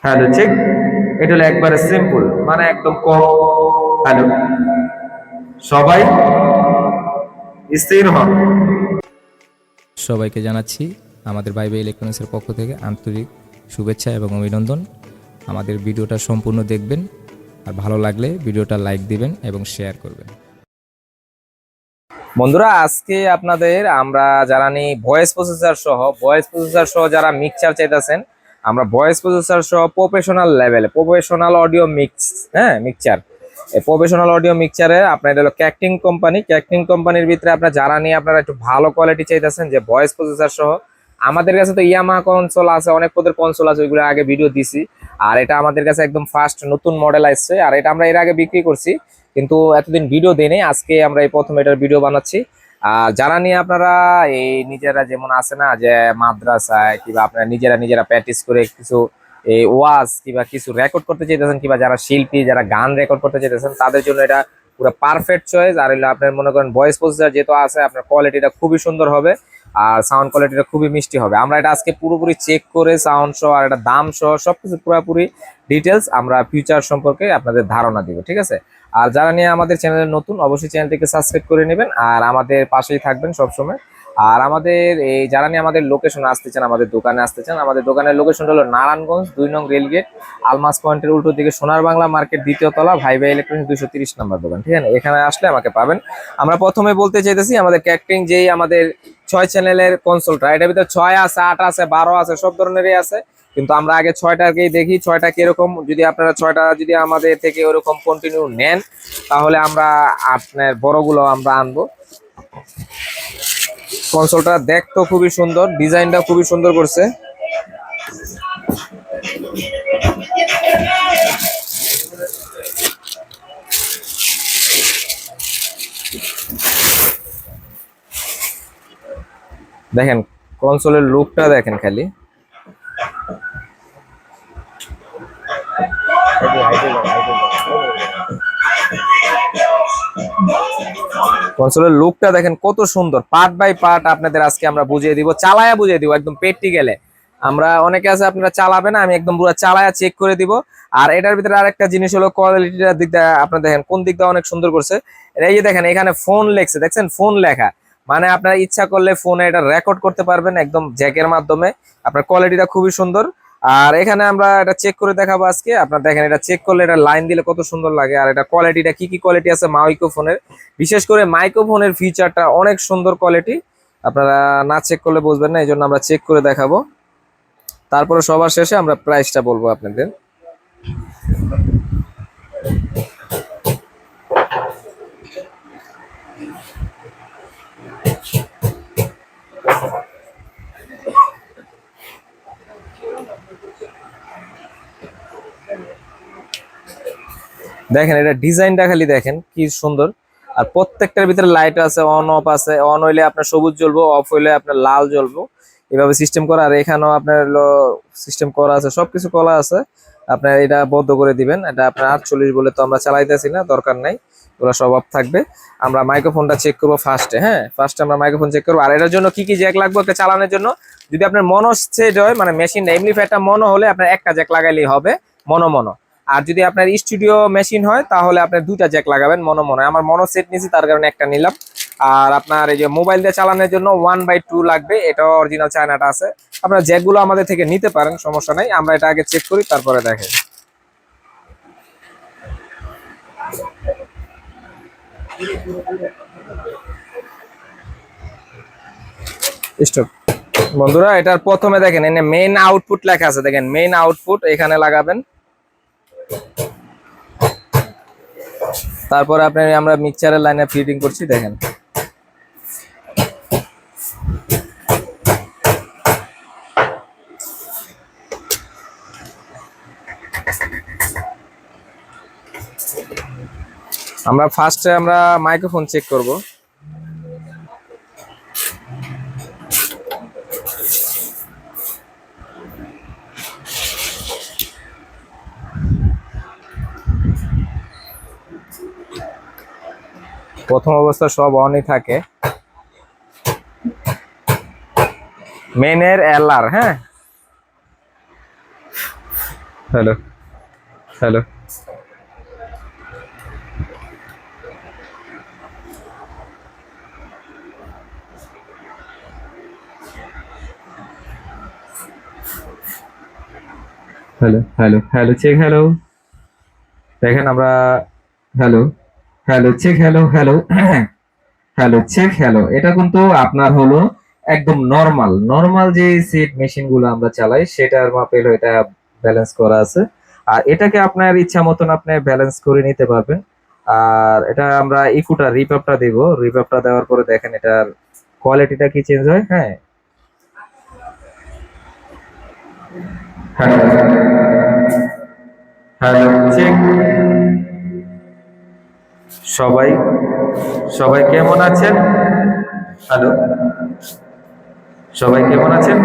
Hello check. এটা হলো একবারে সিম্পল, মানে একদম কম। হ্যালো, সবাই স্থির হন। সবাইকে জানাচ্ছি আমাদের ভাইবে ইলেকট্রনিক্সের পক্ষ থেকে আন্তরিক শুভেচ্ছা এবং অভিনন্দন। আমাদের ভিডিওটা সম্পূর্ণ দেখবেন, আর ভালো লাগলে ভিডিওটা লাইক দিবেন এবং শেয়ার করবেন। বন্ধুরা, আজকে আপনাদের আমরা যারা ভয়েস প্রসেসর সহ যারা মিক্সচার চাইতেছেন, আমরা ভয়েস প্রসেসর সহ প্রফেশনাল লেভেলে প্রফেশনাল অডিও মিক্সচার এই প্রফেশনাল অডিও মিক্সচারে আপনার হলো ক্যাকটিং কোম্পানির ভিতরে আপনার যারা নিয়ে আপনারা একটু ভালো কোয়ালিটি চাইতেছেন যে ভয়েস প্রসেসর সহ, আমাদের কাছে তো ইয়ামাহা কনসোল আছে, অনেক পদের কনসোল আছে, ওইগুলো আগে ভিডিও দিছি। আর এটা আমাদের কাছে একদম ফার্স্ট নতুন মডেল আসছে, আর এটা আমরা এর আগে বিক্রি করছি, কিন্তু এতদিন ভিডিও দেই নাই। আজকে আমরা এই প্রথম এটার ভিডিও বানাচ্ছি। আর যারা নিয়ে আপনারা এই নিজেরা যেমন আছে না যে মাদ্রাসায় কিংবা আপনারা নিজেরা প্র্যাকটিস করে কিছু এই ওয়াজ কিংবা কিছু রেকর্ড করতে চাইতেছেন, কিংবা যারা শিল্পী যারা গান রেকর্ড করতে চাইতেছেন, তাদের জন্য এটা পুরো পারফেক্ট চয়েস। আর হলো আপনার মনে করেন ভয়েস প্রসেসর যেহেতু আছে, আপনার কোয়ালিটিটা খুবই সুন্দর হবে আর সাউন্ড কোয়ালিটিটা খুবই মিষ্টি হবে। আমরা এটা আজকে পুরোপুরি চেক করে সাউন্ড সহ আর এটা দাম সহ সবকিছু পুরোপুরি ডিটেলস আমরা ফিউচার সম্পর্কে আপনাদের ধারণা দিব, ঠিক আছে? আর যারা নিয়ে আমাদের চ্যানেলে নতুন, অবশ্যই চ্যানেলটিকে সাবস্ক্রাইব করে নেবেন আর আমাদের পাশেই থাকবেন সবসময়। আর আমাদের এই যারা নিয়ে আমাদের লোকেশন আসতে চান, আমাদের দোকানে আসতে চান, আমাদের দোকানের লোকেশনটা হলো নারায়ণগঞ্জ 2 নং রেলগেট, আলমাস পয়েন্টের উল্টো দিকে সোনার বাংলা মার্কেট, দ্বিতীয় তলা, ভাইবা ইলেকট্রনিক্স 230 নম্বর দোকান, ঠিক আছে? এখানে আসলে আমাকে পাবেন। আমরা প্রথমে বলতে চাইতেছি আমাদের ক্যাকটিং যেই আমাদের 6 চ্যানেলের কনসোলটা, এটার ভিতরে 6 আছে, 8 আছে, 12 আছে, সব ধরনেরই আছে। কিন্তু আমরা আগে 6টাকেই দেখি 6টা কিরকম। যদি আপনারা 6টা যদি আমাদের থেকে ওরকম কন্টিনিউ নেন, তাহলে আমরা আপনার বড়গুলো আমরা আনবো। কনসোলটা দেখতো খুবই সুন্দর, ডিজাইনটা খুবই সুন্দর করছে। দেখেন কনসোলের লুকটা দেখেন খালি। কনসোলের লুকটা দেখেন কত সুন্দর, পার্ট বাই পার্ট আপনাদের আজকে আমরা বুঝিয়ে দিব, চালায়া বুঝিয়ে দিব একদম প্র্যাকটিক্যালে। আমরা অনেকে আছে আপনারা চালাবেন, আমি একদম পুরো চালায়া চেক করে দিব। আর এটার ভিতরে আরেকটা জিনিস হলো কোয়ালিটির দিকটা আপনারা দেখেন কোন দিকটা অনেক সুন্দর করছে। এই যে দেখেন এখানে ফোন লেখছে, দেখছেন ফোন লেখা, মানে আপনারা ইচ্ছা করলে ফোনে এটা রেকর্ড করতে পারবেন একদম জ্যাকের মাধ্যমে। আপনার কোয়ালিটিটা খুবই সুন্দর। আর এখানে আমরা এটা চেক করে দেখাবো আজকে। আপনারা দেখেন এটা চেক করলে এটা লাইন দিলে কত সুন্দর লাগে। আর এটা কোয়ালিটিটা কি কি কোয়ালিটি আছে মাইক্রোফোনের, বিশেষ করে মাইক্রোফোনের ফিচারটা অনেক সুন্দর কোয়ালিটি, আপনারা না চেক করলে বুঝবেন না, এই জন্য আমরা চেক করে দেখাবো। তারপরে সবার শেষে আমরা প্রাইসটা বলবো আপনাদের। দেখেন এটা ডিজাইনটা খালি দেখেন কি সুন্দর। আর প্রত্যেকটার ভিতরে লাইট আছে, অন অফ আছে। অন হইলে আপনার সবুজ জ্বলবো, অফ হইলে আপনার লাল জ্বলবো, এভাবে সিস্টেম করা। আর এখানেও আপনার সিস্টেম করা আছে, সবকিছু করা আছে। আপনার এটা বন্ধ করে দিবেন, এটা আপনার 48 বলে তো আমরা চালাইতেছি না, দরকার নাই, ওরা সব অফ থাকবে। আমরা মাইক্রোফোনটা চেক করবো ফার্স্টে। হ্যাঁ, ফার্স্টে আমরা মাইক্রোফোন চেক করবো। আর এটার জন্য কি কি জ্যাক লাগবে ওকে চালানোর জন্য, যদি আপনার মনো সেট হয় মানে মেশিনটা এমনিফায়ারটা মনো হলে আপনার একটা জ্যাক লাগাইলেই হবে, মনো। আর যদি আপনার স্টুডিও মেশিন হয় তাহলে আপনার 2টা জ্যাক লাগাবেন মনো। আমার মনো সেট নিয়েছি, তার কারণে একটা নিলাম। আর আপনার এই যে মোবাইল দিয়ে চালানোর জন্য 1/2 লাগবে, এটা অরিজিনাল চায়নাটা আছে। আপনার জ্যাকগুলো আমাদের থেকে নিতে পারেন, সমস্যা নাই। আমরা এটা আগে চেক করি, তারপরে দেখেন। স্টপ। বন্ধুরা, এটার প্রথমে দেখেন এখানে মেইন আউটপুট লেখা আছে, দেখেন মেইন আউটপুট এখানে লাগাবেন। তারপরে আপনি আমরা মিক্সচারের লাইনে ফিটিং করছি, দেখেন। আমরা ফার্স্টে আমরা মাইক্রোফোন চেক করব। প্রথম অবস্থা সব অনই থাকে। মেনের এলআর, হ্যাঁ hello hello hello hello hello check hello. দেখেন আমরা hello hello check hello hello hello check hello, এটা কিন্তু আপনার হলো একদম নরমাল নরমাল যে সিট মেশিন গুলো আমরা চালাই সেটার মাপের এটা ব্যালেন্স করা আছে। আর এটাকে আপনার ইচ্ছা মতন আপনি ব্যালেন্স করে নিতে পারবেন। আর এটা আমরা ইকুটা রিপাপটা দেব, রিপাপটা দেওয়ার পরে দেখেন এটার কোয়ালিটিটা কি চেঞ্জ হয়। হ্যাঁ হ্যালো হ্যালো চেক। সবাই সবাই কেমন আছেন? হ্যালো সবাই কেমন আছেন?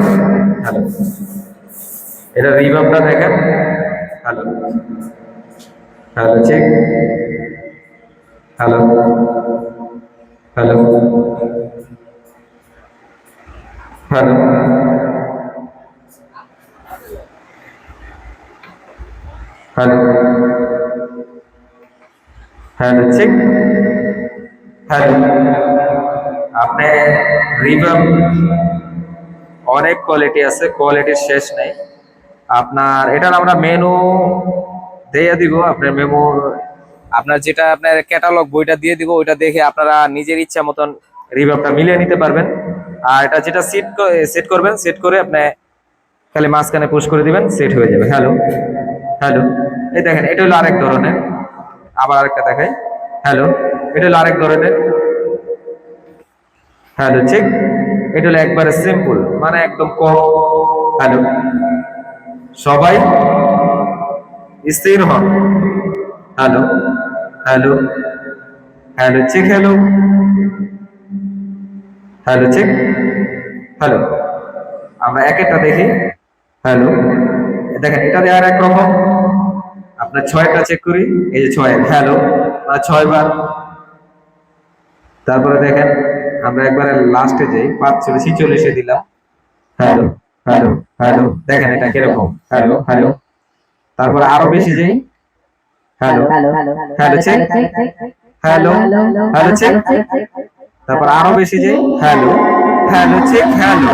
হ্যালো এটা রিভাবটা দেখেন। Hello hello check. Hello hello hello hello hello check. Hello আপনি রিভাব অনেক কোয়ালিটি আছে, কোয়ালিটির শেষ নেই। আপনার এটার আমরা মেনু দিয়ে দিব, আপনার মেমো আপনার যেটা আপনার ক্যাটালগ বইটা দিয়ে দিব, ওইটা দেখে আপনারা নিজের ইচ্ছা মতন রিভাবটা মিলিয়ে নিতে পারবেন। আর এটা যেটা সেট করবেন, সেট করে আপনি খালি মাঝখানে পুশ করে দিবেন, সেট হয়ে যাবে। হ্যালো হ্যালো এই দেখেন এটা হলো আরেক ধরনের। আবার আরেকটা দেখাই। হ্যালো এটা হলো আরেক ধরনের। Hello check. এটা হলো একবারে সিম্পল, মানে একদম কম। হ্যালো সবাই স্থির হন। Hello hello hello check hello hello check. Hello আমরা এক একটা দেখি। হ্যালো দেখেন এটা দেওয়ার একরকম। আপনার ছয়টা চেক করি, এই যে ছয়। হ্যালো 6 বার। তারপরে দেখেন আমরা একবারে লাস্টে যাই, 45-46 দিলাম। হ্যালো হ্যালো হ্যালো দেখেন এটা কিরকম। হ্যালো হ্যালো তারপরে আরো বেশি যাই। Hello hello check. Hello hello check. তারপর আরো বেশি যাই। Hello hello check. Hello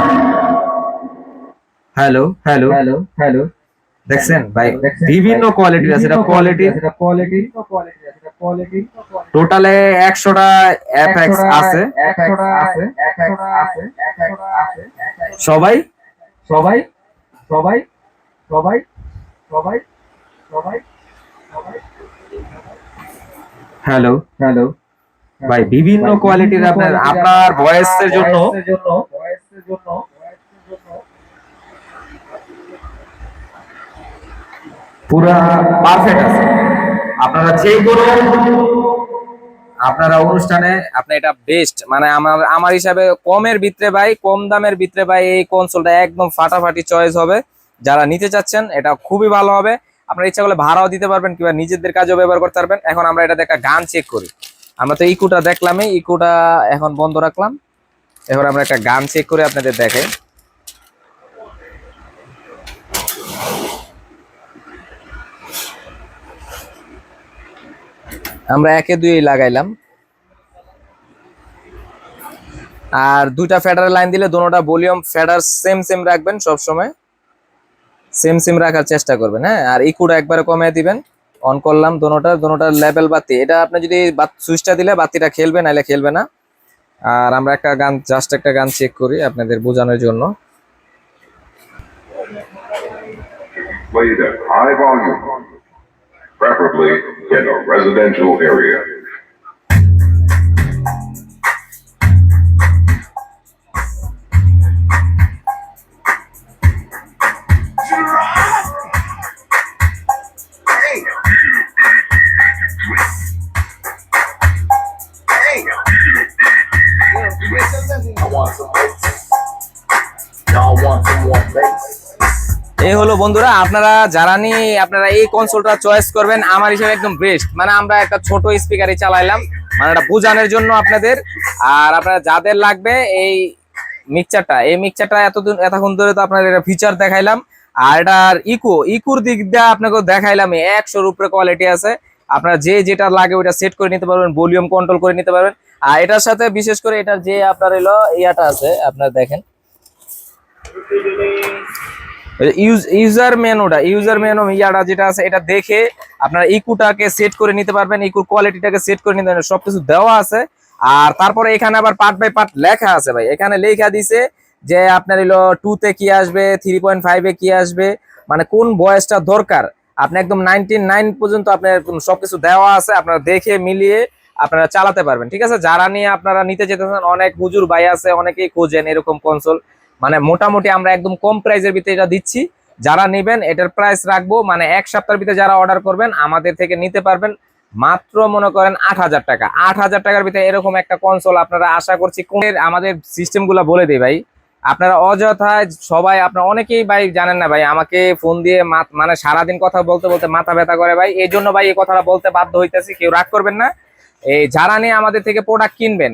hello hello hello hello দেখছেন ভাই বিভিন্ন কোয়ালিটির আছে। এটা কোয়ালিটি টোটালে 100টা এফএক্স আছে। সবাই সবাই সবাই সবাই সবাই সবাই হ্যালো হ্যালো ভাই বিভিন্ন কোয়ালিটির আপনার আপনার ভয়েসের জন্য পুরা পারফেক্ট আছে। আপনারা যে কোনো আপনারা অনুষ্ঠানে আপনি এটা বেস্ট, মানে আমার আমার হিসাবে কমের ভিতরে ভাই, কম দামের ভিতরে ভাই এই কনসোলটা একদম ফাটাফাটি চয়েস হবে। যারা নিতে চাচ্ছেন এটা খুবই ভালো হবে। আপনার ইচ্ছা করলে ভাড়াও দিতে পারবেন কিংবা নিজেদের কাজেও ব্যবহার করতে পারবেন। এখন আমরা এটাতে একটা গান চেক করি। আমরা তো ইকুটা দেখলামই, ইকুটা এখন বন্ধ রাখলাম। এখন আমরা একটা গান চেক করে আপনাদের দেখাই। আমরা 1-2 লাগাইলাম। আর দুইটা ফেডারের লাইন দিলে দুটোটা ভলিউম ফেডার সেম রাখবেন, সব সময় সেম রাখার চেষ্টা করবেন। হ্যাঁ আর ইকুটা একবারে কমিয়ে দিবেন। অন করলাম দুটোটার লেভেল বাতি, এটা আপনি যদি সুইচটা দিলে বাতিটা খেলবে, নাহলে খেলবে না। আর আমরা একটা গান একটা গান চেক করি আপনাদের বোঝানোর জন্য। Played at high volume, preferably in a residential area. এই হলো বন্ধুরা, আপনারা যারা নিয়ে আপনারা এই কনসোলটা চয়েস করবেন, আমার হিসেবে একদম বেস্ট। মানে আমরা একটা ছোট স্পিকারই চালাইলাম, মানে এটা বোঝানোর জন্য আপনাদের। আর আপনারা যাদের লাগবে এই মিক্সচারটা এতক্ষণ ধরে তো আপনাদের এটা ফিচার দেখাইলাম। আর এটার ইকুর দিক দিয়ে আপনাকে দেখাইলাম 100-র উপরে কোয়ালিটি আছে। আপনার যে যেটা লাগে ওইটা সেট করে নিতে পারবেন, ভলিউম কন্ট্রোল করে নিতে পারবেন। আর এটার সাথে বিশেষ করে এটার যে আপনার হলো ইয়াটা আছে, আপনার দেখেন ইউজার মেনু ইয়াটা যেটা আছে, এটা দেখে আপনার ইকুটাকে সেট করে নিতে পারবেন, ইকুর কোয়ালিটিটাকে সেট করে নিতে পারবেন, সবকিছু দেওয়া আছে। আর তারপরে এখানে আবার পার্ট বাই পার্ট লেখা আছে ভাই, এখানে লেখা দিছে যে আপনার হলো 2 তে কি আসবে, 3.5 এ কি আসবে, মানে কোন বয়সটা দরকার। আপনি একদম 99 পর্যন্ত আপনার সবকিছু দেওয়া আছে, আপনারা দেখে মিলিয়ে আপনারা চালাতে পারবেন। ঠিক আছে, যারা নিয়ে আপনারা নিতে যেতেছেন, অনেক হুজুর ভাই আছে, অনেকেই খোঁজেন এরকম কনসোল, মানে মোটামুটি আমরা একদম কম প্রাইসের ভিতরে এটা দিচ্ছি। যারা নেবেন এটার প্রাইস রাখবো মানে 1 সপ্তাহের ভিতরে যারা অর্ডার করবেন আমাদের থেকে নিতে পারবেন মাত্র মনে করেন 8,000 টাকা। 8,000 টাকার ভিতরে এরকম একটা কনসোল আপনারা আশা করছি। আমাদের সিস্টেম গুলা বলে দিই ভাই, আপনারা অযথায় সবাই, আপনারা অনেকেই ভাই জানেন না ভাই, আমাকে ফোন দিয়ে মানে সারাদিন কথা বলতে বলতে মাথা ব্যথা করে ভাই, এই জন্য ভাই এই কথাটা বলতে বাধ্য হইতেছি, কেউ রাগ করবেন না। এই যারা নিয়ে আমাদের থেকে প্রোডাক্ট কিনবেন,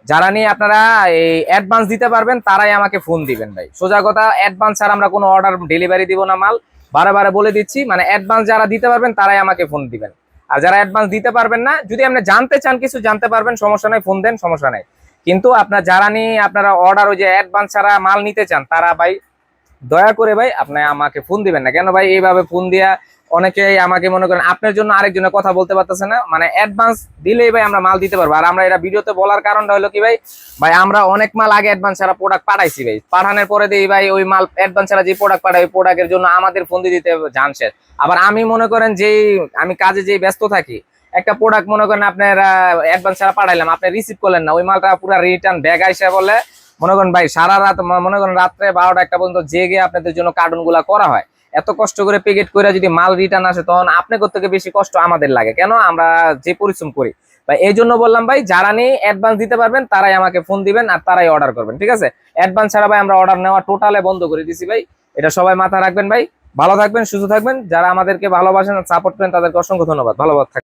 যারা নিয়ে আপনারা এই অ্যাডভান্স দিতে পারবেন তারাই আমাকে ফোন দিবেন ভাই। সোজা কথা, অ্যাডভান্স ছাড়া আমরা কোনো অর্ডার ডেলিভারি দিব না মাল, বারে বলে দিচ্ছি। মানে অ্যাডভান্স যারা দিতে পারবেন তারাই আমাকে ফোন দিবেন। আর যারা অ্যাডভান্স দিতে পারবেন না, যদি আপনি জানতে চান কিছু জানতে পারবেন, সমস্যা নাই, ফোন দেন, সমস্যা নাই। কিন্তু আপনার যারা নিয়ে আপনারা অর্ডার ওই যে অ্যাডভান্স ছাড়া মাল নিতে চান, তারা ভাই দয়া করে ভাই আপনি আমাকে ফোন দিবেন না। কেন ভাই, এইভাবে ফোন দিয়া অনেকেই আমাকে মনে করেন আপনার জন্য আরেকজনের কথা বলতে পারতেছে না। মানে অ্যাডভান্স দিলেই ভাই আমরা মাল দিতে পারবো। আর আমরা এটা ভিডিওতে বলার কারণটা হলো কি ভাই, আমরা অনেক মাল আগে অ্যাডভান্স ছাড়া প্রোডাক্ট পাঠাইছি ভাই, পাঠানোর পরে দিই ভাই ওই মাল অ্যাডভান্স ছাড়া যে প্রোডাক্ট পাঠাই, ওই প্রোডাক্টের জন্য আমাদের ফোন দিয়ে দিতে জান শেষ। আবার আমি মনে করেন আমি কাজে যেই ব্যস্ত থাকি, একটা প্রোডাক্ট মনে করেন আপনার অ্যাডভান্স ছাড়া পাঠাইলাম, আপনি রিসিভ করলেন না, ওই মালটা পুরো রিটার্ন ব্যাগ আইসা বলে মনে করেন ভাই সারা রাত, মনে করেন রাত্রে 12টা-1টা পর্যন্ত জেগে আপনাদের জন্য কার্টুন গুলা করা হয়। এত কষ্ট করে প্যাকেট করে যদি মাল রিটার্ন আসে, তখন আপনাদের থেকে বেশি কষ্ট আমাদের লাগে। কেন, আমরা যে পরিশ্রম করি ভাই। এই জন্য বললাম ভাই, যারা নিয়ে অ্যাডভান্স দিতে পারবেন তারাই আমাকে ফোন দিবেন আর তারাই অর্ডার করবেন। ঠিক আছে, অ্যাডভান্স ছাড়া ভাই আমরা অর্ডার নেওয়া টোটালে বন্ধ করে দিছি ভাই, এটা সবাই মাথা রাখবেন ভাই। ভালো থাকবেন, সুস্থ থাকবেন। যারা আমাদেরকে ভালোবাসেন, সাপোর্ট করেন, তাদেরকে অসংখ্য ধন্যবাদ। ভালো থাকবেন।